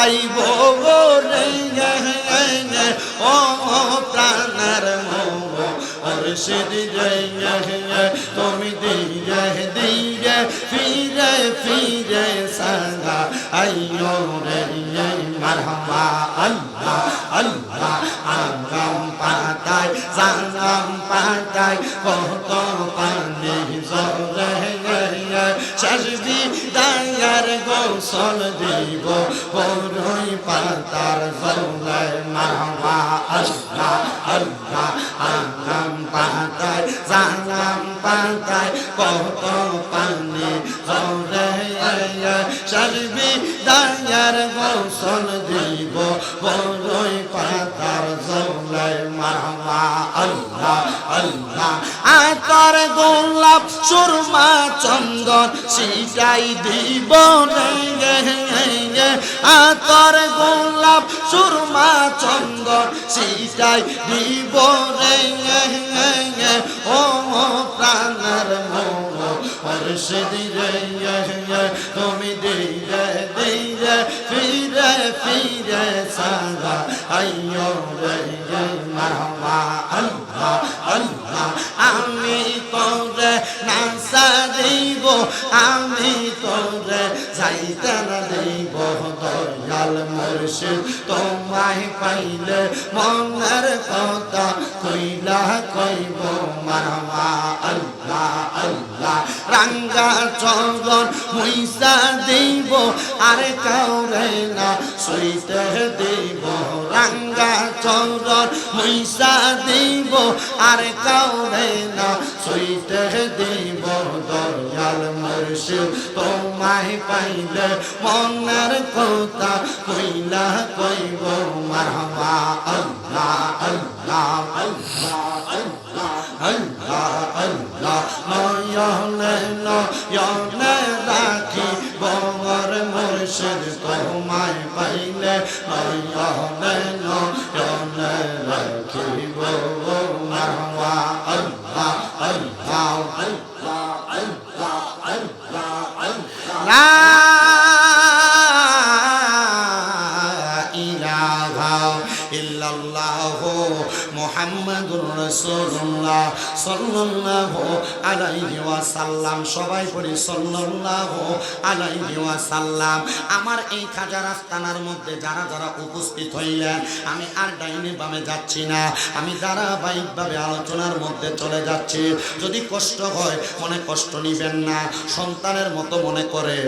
পাইব রে ও প্রাণের মুর্শিদ রে তুমি দিয়ে দিয়ে ফিরে ফিরে সাদা আইয়ো রে মারহাবা আল্লাহ আল্লাহ আগাম পাতায় জানাম পাতায় কত পানি জরে শাসবি দায়ার গোসল দিব বড়ই পাতার জলে মারহাবা আল্লাহ আল্লাহ আগাম পাতায় জানাম পাতায় কত পানি জরে শাসবি দায়ার গোসল দিব বড়ই পাতার জলে মারহাবা আল্লাহ আল্লাহ আতর গোলাপ সুরমা চন্দন সিটাই দিব আতর গোলাপ সুরমা চন্দন সিটাই দিব ও প্রাণের মুর্শিদ রে তুমি দিয়ে দিয়ে ফিরে ফিরে সাদা আইয়ো রে মারহাবা আল্লাহ আল্লাহ আমি তোরে নাসা দিব আমি তোরে যাইতে না দিব দয়াল মুর্শিদ তোমায় পাইলে মনের কথা কইলা কইব মারহাবা আল্লাহ আল্লাহ রাঙ্গা চরণ মুইসা দিব আর কাউরে না সইতে দিব রাঙ্গা চরণ মুইসা দিব আর কাউরে না সইতে দিব দয়াল মুর্শিদ তোমায় পাইলে মনের কথা কইলা কইব মারহাবা আল্লাহ আল্লাহ আল্লাহ আল্লাহ আল্লাহ আল্লাহ নয়নে নয়নে রাখি বর মুর্শিদ তোমায় পাইলে নয়নে নয়নে রাখিব মারহাবা আল্লাহ আল্লাহ আল্লাহ আল্লাহ আল্লাহ আল্লাহ লা ইলাহা ইল্লাল্লাহু মুহাম্মাদুর রাসূলুল্লাহ সাল্লাল্লাহু আলাইহি ওয়াসাল্লাম সবাই পড়ি সাল্লাল্লাহু আলাইহি ওয়াসাল্লাম আমার এই খাজা রাস্তানার মধ্যে যারা যারা উপস্থিত হইলেন আমি আর ডাইনে বামে যাচ্ছি না আমি ধারাবাহিকভাবে আলোচনার মধ্যে চলে যাচ্ছি যদি কষ্ট হয় মনে কষ্ট নিবেন না সন্তানের মতো মনে করে